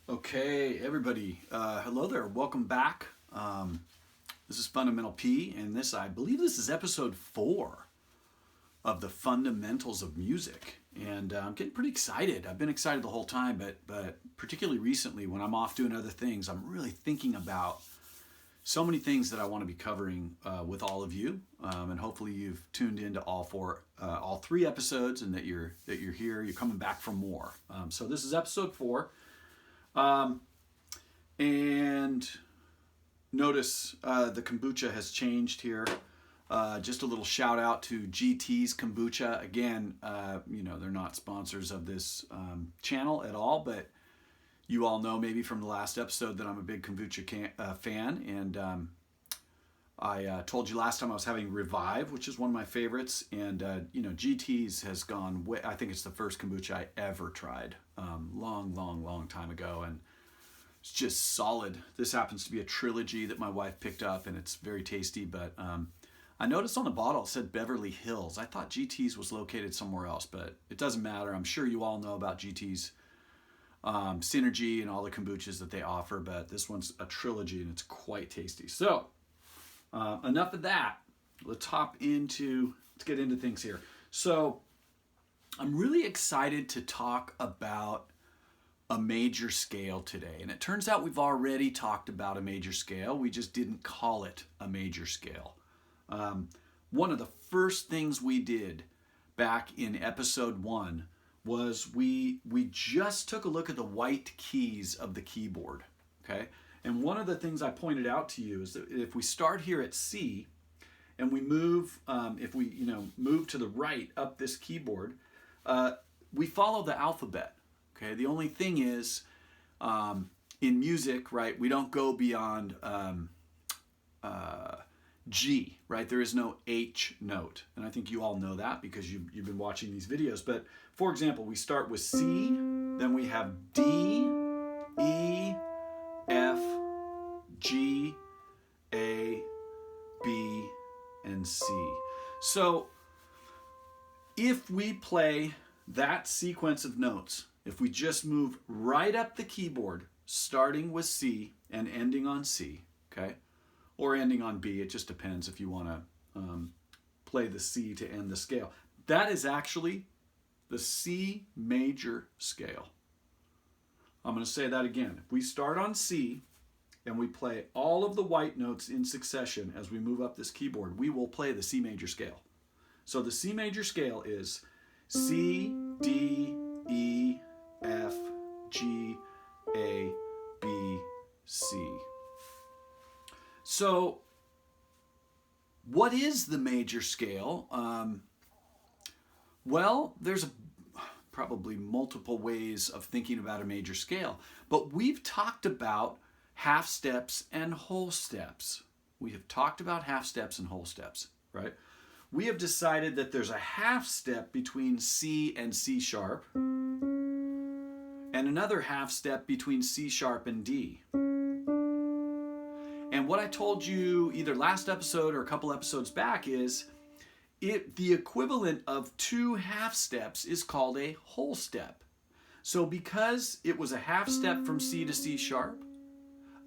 Okay, everybody, hello there. Welcome back. This is Fundamental P, and I believe this is episode 4 of the Fundamentals of Music. And I'm getting pretty excited. I've been excited the whole time, but particularly recently when I'm off doing other things, I'm really thinking about so many things that I want to be covering with all of you. And hopefully you've tuned into all 3 episodes, and that you're here. You're coming back for more. So this is episode 4. And notice the kombucha has changed here. Just a little shout out to GT's Kombucha. Again, they're not sponsors of this channel at all, but you all know maybe from the last episode that I'm a big kombucha fan. And I told you last time I was having Revive, which is one of my favorites. And, GT's has gone way, I think it's the first kombucha I ever tried. Long time ago, and it's just solid. This happens to be a trilogy that my wife picked up, and it's very tasty, but I noticed on the bottle it said Beverly Hills. I thought GT's was located somewhere else, but it doesn't matter. I'm sure you all know about GT's Synergy and all the kombuchas that they offer, but this one's a trilogy, and it's quite tasty. So enough of that. Let's get into things here. So I'm really excited to talk about a major scale today. And it turns out we've already talked about a major scale. We just didn't call it a major scale. One of the first things we did back in episode 1 was we just took a look at the white keys of the keyboard. Okay? And one of the things I pointed out to you is that if we start here at C and we move, move to the right up this keyboard, we follow the alphabet. Okay, the only thing is, in music, right, we don't go beyond G, right? There is no H note, and I think you all know that because you've been watching these videos. But for example, we start with C, then we have D, E, F, G, A, B, and C. So if we play that sequence of notes, if we just move right up the keyboard, starting with C and ending on C, okay, or ending on B, it just depends if you want to play the C to end the scale. That is actually the C major scale. I'm going to say that again. If we start on C and we play all of the white notes in succession as we move up this keyboard, we will play the C major scale. So the C major scale is C, D, E, F, G, A, B, C. So what is the major scale? Well, there's probably multiple ways of thinking about a major scale, but we've talked about half steps and whole steps. We have talked about half steps and whole steps, right? We have decided that there's a half step between C and C sharp, and another half step between C sharp and D. And what I told you either last episode or a couple episodes back is the equivalent of 2 half steps is called a whole step. So because it was a half step from C to C sharp,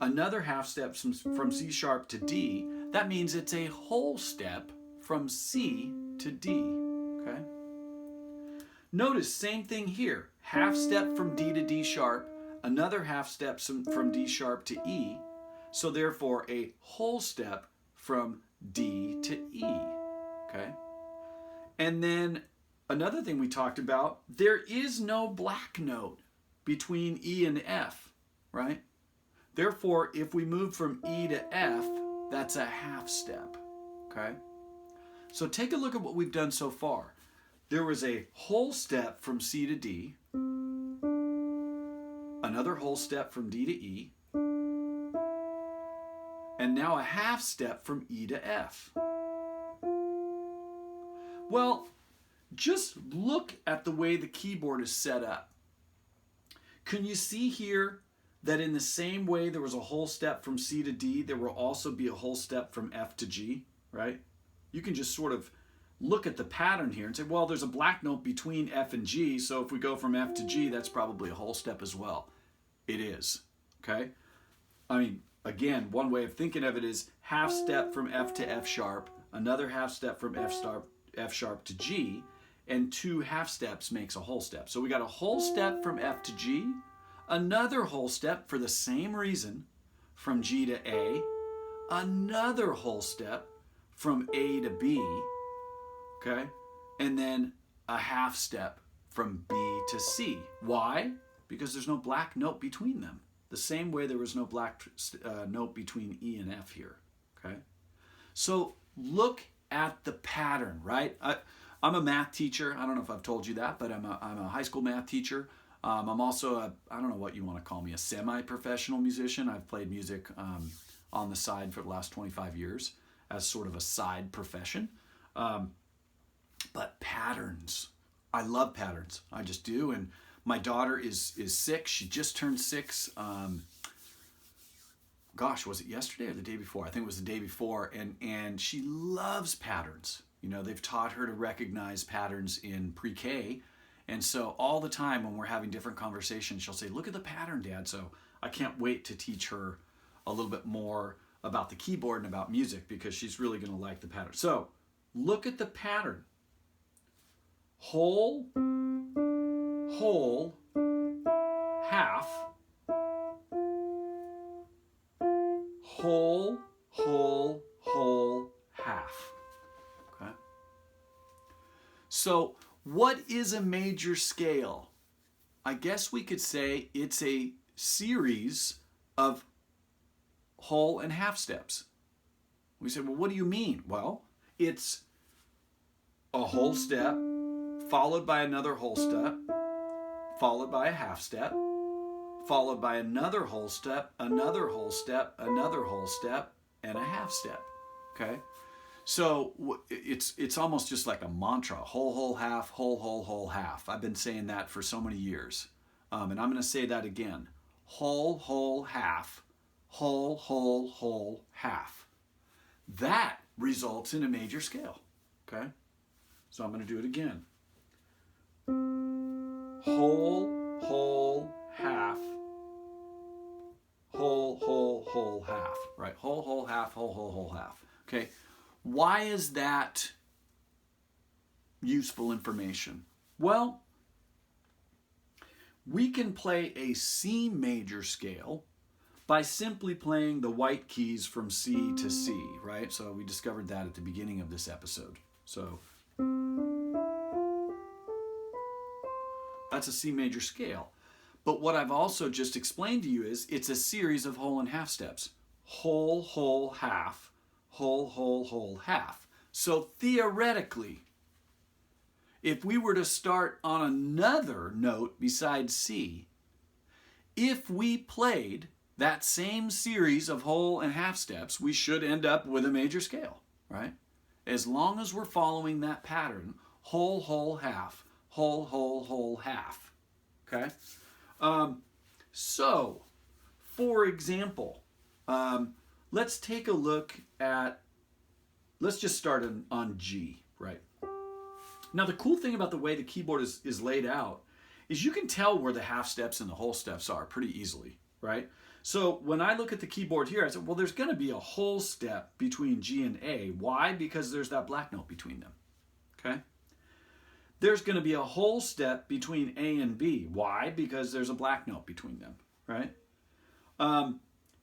another half step from C sharp to D, that means it's a whole step from C to D, okay? Notice, same thing here. Half step from D to D sharp, another half step from D sharp to E, so therefore a whole step from D to E, okay? And then another thing we talked about, there is no black note between E and F, right? Therefore, if we move from E to F, that's a half step, okay? So take a look at what we've done so far. There was a whole step from C to D, another whole step from D to E, and now a half step from E to F. Well, just look at the way the keyboard is set up. Can you see here that in the same way there was a whole step from C to D, there will also be a whole step from F to G, right? You can just sort of look at the pattern here and say, well, there's a black note between F and G, so if we go from F to G, that's probably a whole step as well. It is, okay? I mean, again, one way of thinking of it is half step from F to F sharp, another half step from F sharp to G, and 2 half steps makes a whole step. So we got a whole step from F to G, another whole step for the same reason from G to A, another whole step from A to B, okay? And then a half step from B to C. Why? Because there's no black note between them. The same way there was no black note between E and F here, okay? So look at the pattern, right? I'm a math teacher. I don't know if I've told you that, but I'm a high school math teacher. I'm also I don't know what you want to call me, a semi-professional musician. I've played music on the side for the last 25 years as sort of a side profession. But patterns, I love patterns. I just do. And my daughter is 6. She just turned 6. Gosh, was it yesterday or the day before? I think it was the day before. And she loves patterns. You know, they've taught her to recognize patterns in pre-K. And so all the time when we're having different conversations, she'll say, look at the pattern, Dad. So I can't wait to teach her a little bit more about the keyboard and about music because she's really going to like the pattern. So look at the pattern. Whole, whole, half, whole, whole, whole, half. Okay? So what is a major scale? I guess we could say it's a series of whole and half steps. We say, well, what do you mean? Well, it's a whole step, followed by another whole step, followed by a half step, followed by another whole step, another whole step, another whole step, and a half step. Okay? So it's almost just like a mantra. Whole, whole, half, whole, whole, whole, half. I've been saying that for so many years. And I'm going to say that again. Whole, whole, half, whole, whole, whole, half. That results in a major scale. Okay? So I'm going to do it again. Whole, whole, half, whole, whole, whole, half. Right? Whole, whole, half, whole, whole, whole, half. Okay? Why is that useful information? Well, we can play a C major scale by simply playing the white keys from C to C, right? So we discovered that at the beginning of this episode. So that's a C major scale. But what I've also just explained to you is it's a series of whole and half steps. Whole, whole, half, whole, whole, whole, half. So theoretically, if we were to start on another note besides C, if we played that same series of whole and half steps, we should end up with a major scale, right? As long as we're following that pattern, whole, whole, half, whole, whole, whole, half, okay? So, for example, let's take a look at, let's just start on G, right? Now, the cool thing about the way the keyboard is laid out is you can tell where the half steps and the whole steps are pretty easily, right? So when I look at the keyboard here, I said, well, there's going to be a whole step between G and A. Why? Because there's that black note between them, okay? There's going to be a whole step between A and B. Why? Because there's a black note between them, right?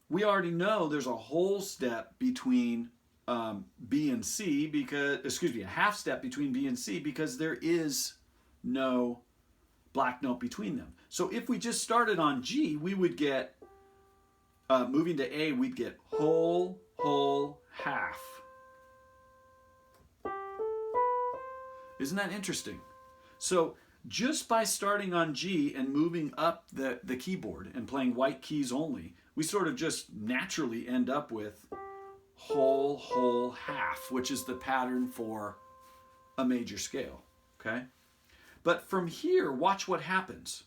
We already know there's a whole step between B and C because, a half step between B and C because there is no black note between them. So if we just started on G, we would get, moving to A, we'd get whole, whole, half. Isn't that interesting? So just by starting on G and moving up the keyboard and playing white keys only, we sort of just naturally end up with whole, whole, half, which is the pattern for a major scale, okay? But from here, watch what happens,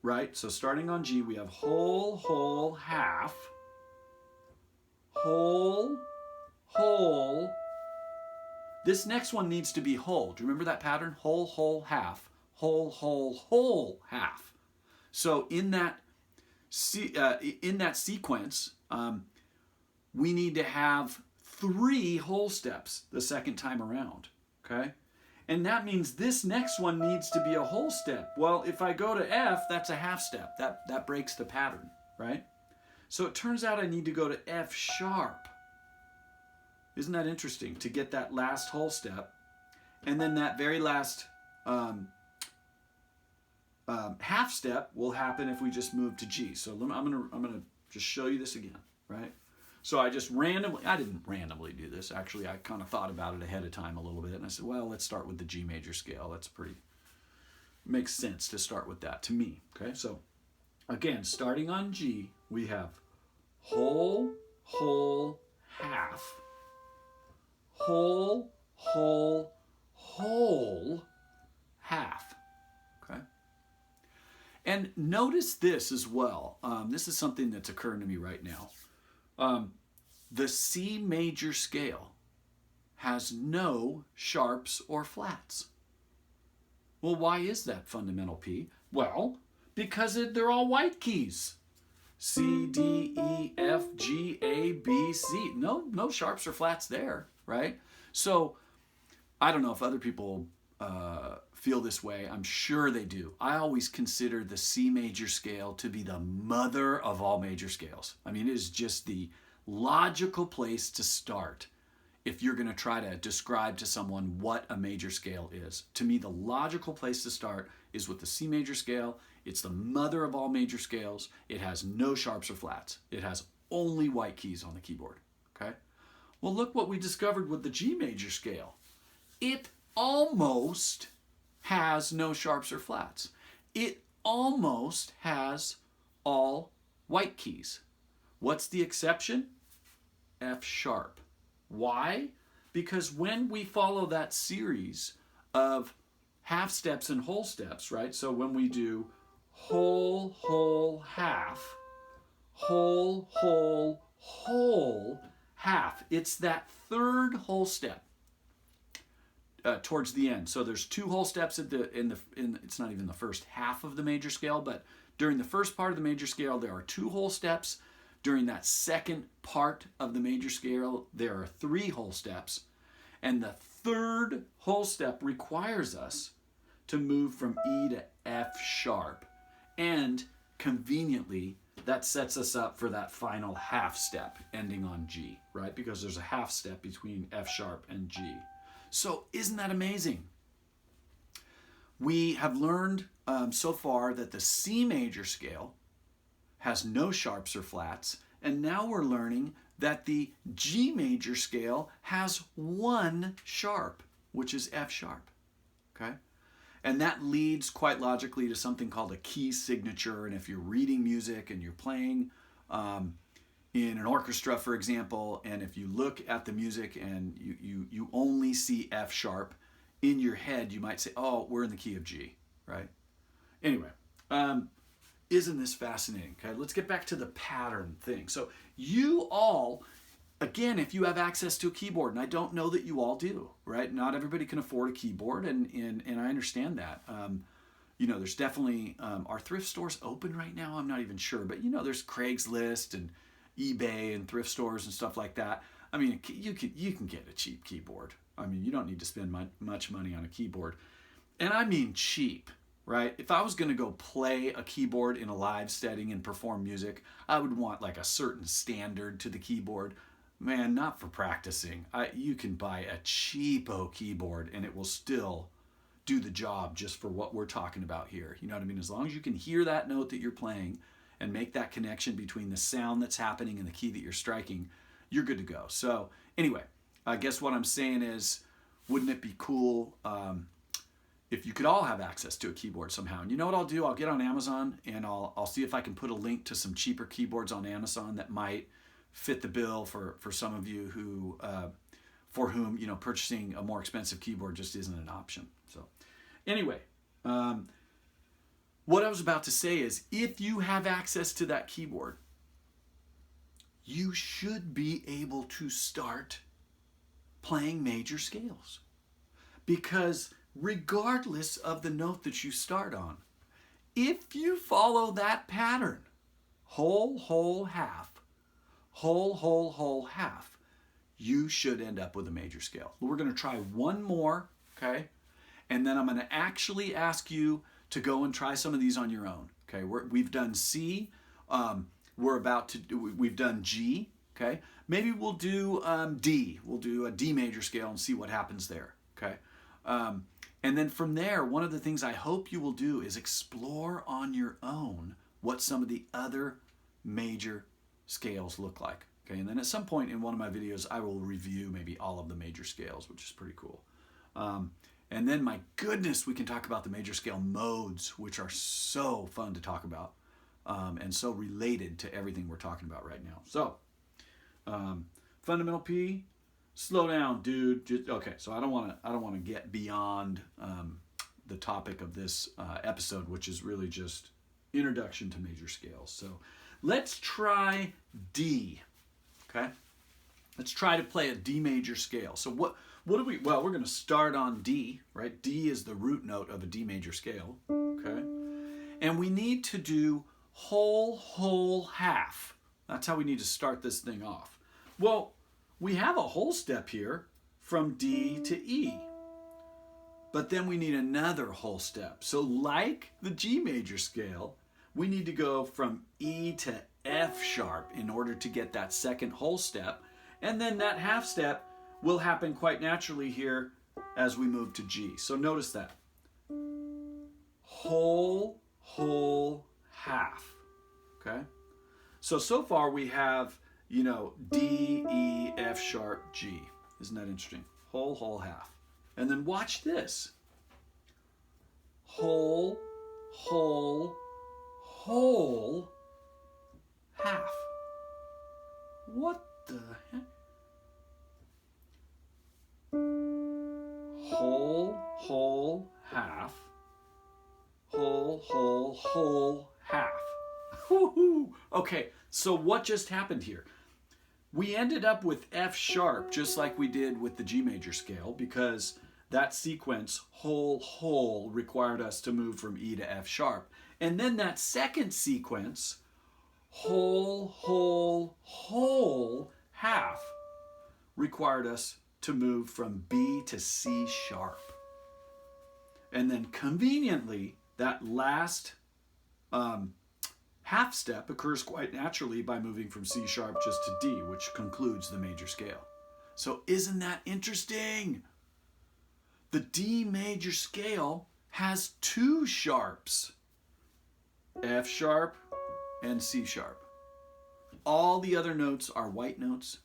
right? So starting on G, we have whole, whole, half, whole, whole. This next one needs to be whole. Do you remember that pattern? Whole, whole, half, whole, whole, whole, half. So in that in that sequence, we need to have 3 whole steps the second time around, okay? And that means this next one needs to be a whole step. Well, if I go to F, that's a half step. That breaks the pattern, right? So it turns out I need to go to F sharp. Isn't that interesting? To get that last whole step. And then that very last half step will happen if we just move to G. So I'm gonna just show you this again, right? So I didn't randomly do this. Actually, I kind of thought about it ahead of time a little bit. And I said, well, let's start with the G major scale. Makes sense to start with that to me. Okay, so again, starting on G, we have whole, whole, half. Whole, whole, whole, half. Okay? And notice this as well. This is something that's occurring to me right now. The C major scale has no sharps or flats. Well, why is that, fundamental P? Well, because they're all white keys. C, D, E, F, G, A, B, C. No sharps or flats there, right? So I don't know if other people feel this way. I'm sure they do. I always consider the C major scale to be the mother of all major scales. I mean, it is just the logical place to start if you're going to try to describe to someone what a major scale is. To me, the logical place to start is with the C major scale. It's the mother of all major scales. It has no sharps or flats. It has only white keys on the keyboard. Okay? Well, look what we discovered with the G major scale. It almost has no sharps or flats. It almost has all white keys. What's the exception? F sharp. Why? Because when we follow that series of half steps and whole steps, right? So when we do whole, whole, half, whole, whole, whole, half. It's that third whole step towards the end. So there's 2 whole steps it's not even the first half of the major scale, but during the first part of the major scale, there are 2 whole steps. During that second part of the major scale, there are 3 whole steps. And the third whole step requires us to move from E to F sharp. And conveniently, that sets us up for that final half step ending on G, right? Because there's a half step between F sharp and G. So isn't that amazing? We have learned so far that the C major scale has no sharps or flats, and now we're learning that the G major scale has 1 sharp, which is F sharp, okay? And that leads quite logically to something called a key signature. And if you're reading music and you're playing in an orchestra, for example, and if you look at the music and you only see F sharp, in your head you might say, oh, we're in the key of G, right? Anyway, isn't this fascinating? Okay, let's get back to the pattern thing. So you all, again, if you have access to a keyboard, and I don't know that you all do, right? Not everybody can afford a keyboard, and I understand that. You know, there's definitely, are thrift stores open right now? I'm not even sure, but you know, there's Craigslist and eBay and thrift stores and stuff like that. I mean, you can get a cheap keyboard. I mean, you don't need to spend much money on a keyboard. And I mean cheap, right? If I was going to go play a keyboard in a live setting and perform music, I would want like a certain standard to the keyboard. Man, not for practicing. You can buy a cheapo keyboard and it will still do the job just for what we're talking about here. You know what I mean? As long as you can hear that note that you're playing and make that connection between the sound that's happening and the key that you're striking, you're good to go. So anyway, I guess what I'm saying is, wouldn't it be cool if you could all have access to a keyboard somehow? And you know what I'll do? I'll get on Amazon and I'll see if I can put a link to some cheaper keyboards on Amazon that might fit the bill for some of you who for whom, you know, purchasing a more expensive keyboard just isn't an option. So anyway, what I was about to say is, if you have access to that keyboard, you should be able to start playing major scales, because regardless of the note that you start on, if you follow that pattern, whole, half, whole, half, you should end up with a major scale. We're going to try one more, okay? And then I'm going to actually ask you to go and try some of these on your own, okay? We've done C, we've done G, okay? Maybe we'll do D. We'll do a D major scale and see what happens there, okay? And then from there, one of the things I hope you will do is explore on your own what some of the other major scales look like. Okay, and then at some point in one of my videos, I will review maybe all of the major scales, which is pretty cool. And then, my goodness, we can talk about the major scale modes, which are so fun to talk about and so related to everything we're talking about right now. So, fundamental P, slow down, dude. Okay, so I don't want to get beyond the topic of this episode, which is really just introduction to major scales. So, let's try D. Okay, let's try to play a D major scale. So what do we, well, we're going to start on D, right? D is the root note of a D major scale, okay? And we need to do whole, half. That's how we need to start this thing off. Well, we have a whole step here from D to E, but then we need another whole step. So like the G major scale, we need to go from E to F sharp in order to get that second whole step. And then that half step will happen quite naturally here as we move to G. So notice that. Whole, half. Okay? So far we have, D, E, F sharp, G. Isn't that interesting? Whole, half. And then watch this. Whole, half. What the heck? Whole, half. Whole, half. Woo-hoo. Okay, so what just happened here? We ended up with F sharp just like we did with the G major scale because that sequence, whole, required us to move from E to F sharp. And then that second sequence, whole, half, required us to move from B to C sharp. And then conveniently, that last half step occurs quite naturally by moving from C sharp just to D, which concludes the major scale. So isn't that interesting? The D major scale has two sharps, F sharp and C sharp. All the other notes are white notes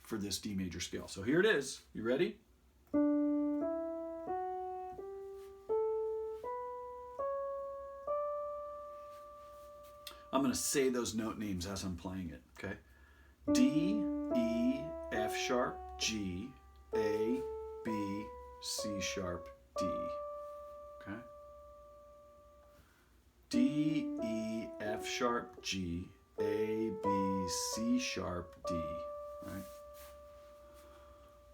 for this D major scale. So here it is. You ready? I'm going to say those note names as I'm playing it, okay? D, E, F sharp, G, A, B, C sharp, D, okay? D, E, F sharp, G, A, B, C sharp, D, right?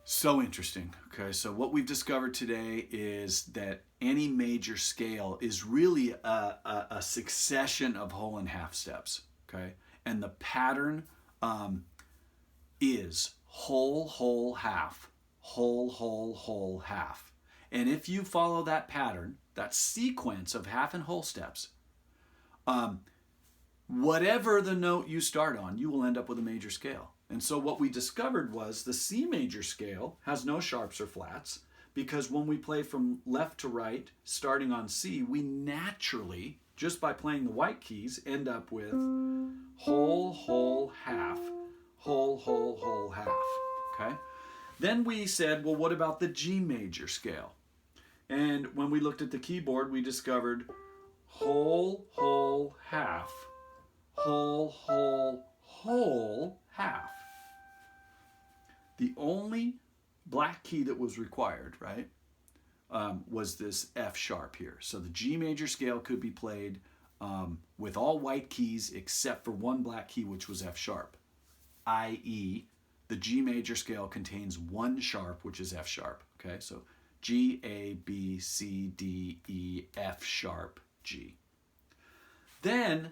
So interesting, okay? So what we've discovered today is that any major scale is really a succession of whole and half steps, okay? And the pattern is whole, half, whole, half. And if you follow that pattern, that sequence of half and whole steps, whatever the note you start on, you will end up with a major scale. And so what we discovered was the C major scale has no sharps or flats because when we play from left to right, starting on C, we naturally, just by playing the white keys, end up with whole, half, whole, half, okay? Then we said, well, what about the G major scale? And when we looked at the keyboard, we discovered whole, half, whole, half. The only black key that was required, right, was this F sharp here. So the G major scale could be played with all white keys except for one black key, which was F sharp, i.e. the G major scale contains one sharp, which is F sharp, okay? So G, A, B, C, D, E, F sharp, G. Then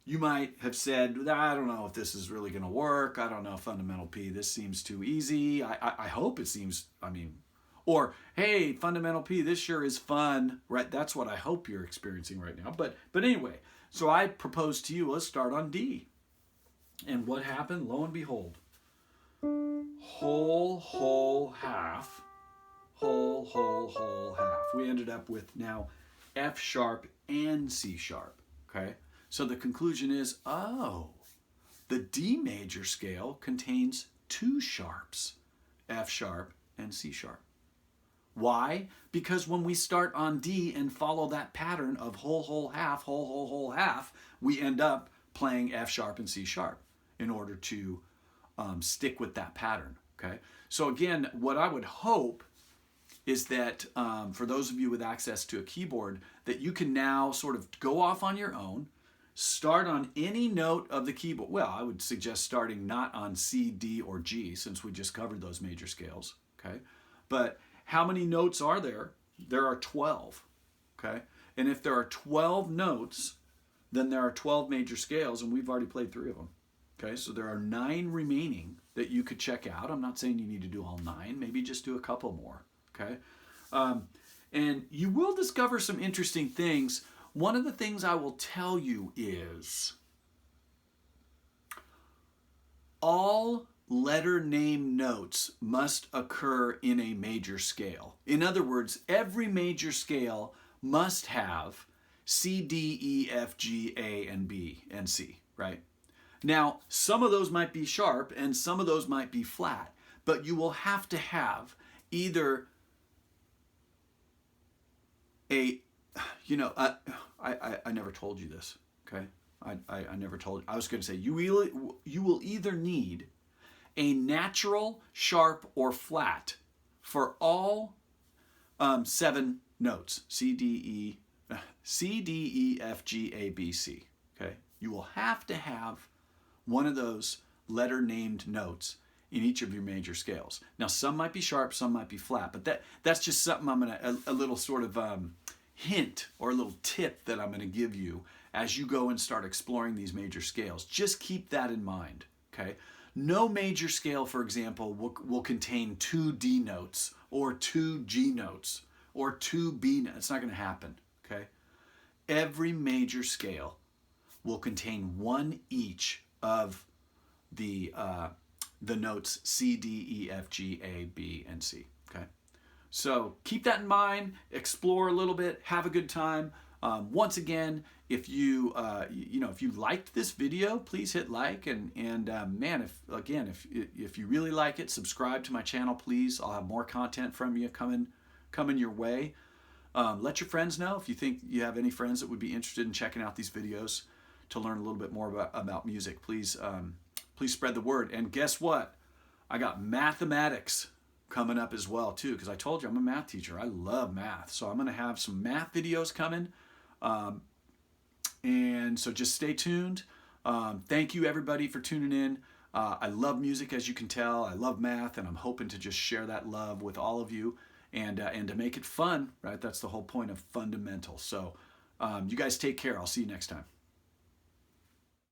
you might have said, I don't know if this is really going to work. I don't know, fundamental P, this seems too easy. I hope it seems, or, hey, fundamental P, this sure is fun, right? That's what I hope you're experiencing right now. But anyway, so I propose to you, let's start on D. And what happened? Lo and behold, whole, half, whole, half. We ended up with now F sharp and C sharp, okay? So the conclusion is, oh, the D major scale contains two sharps, F sharp and C sharp. Why? Because when we start on D and follow that pattern of whole, half, we end up playing F sharp and C sharp in order to stick with that pattern, okay? So again, what I would hope is that for those of you with access to a keyboard, that you can now sort of go off on your own, start on any note of the keyboard. Well, I would suggest starting not on C, D, or G, since we just covered those major scales, okay? But how many notes are there? There are 12, okay? And if there are 12 notes, then there are 12 major scales, and we've already played 3 of them, okay? So there are 9 remaining that you could check out. I'm not saying you need to do all 9. Maybe just do a couple more, okay? And you will discover some interesting things. One of the things I will tell you is all letter name notes must occur in a major scale. In other words, every major scale must have C, D, E, F, G, A, and B, and C, right? Now, some of those might be sharp and some of those might be flat, but you will have to have either I never told you this, okay? I never told you. I was going to say, you will either need a natural, sharp, or flat for all 7 notes, C, D, E, F, G, A, B, C, okay? You will have to have one of those letter named notes in each of your major scales. Now, some might be sharp, some might be flat, but that's just something I'm gonna, a little sort of hint or a little tip that I'm gonna give you as you go and start exploring these major scales. Just keep that in mind, okay? No major scale, for example, will contain 2 D notes or 2 G notes or 2 B notes. It's not gonna happen, okay? Every major scale will contain 1 each of the notes C, D, E, F, G, A, B, and C, okay? So keep that in mind, explore a little bit, have a good time. Once again, if you if you liked this video, please hit like, and man, if you really like it, subscribe to my channel, please. I'll have more content from you coming your way. Let your friends know if you think you have any friends that would be interested in checking out these videos to learn a little bit more about music. Please spread the word. And guess what? I got mathematics coming up as well too, because I told you I'm a math teacher. I love math. So I'm going to have some math videos coming. And so just stay tuned. Thank you everybody for tuning in. I love music, as you can tell. I love math, and I'm hoping to just share that love with all of you and to make it fun, right? That's the whole point of fundamental. So you guys take care. I'll see you next time.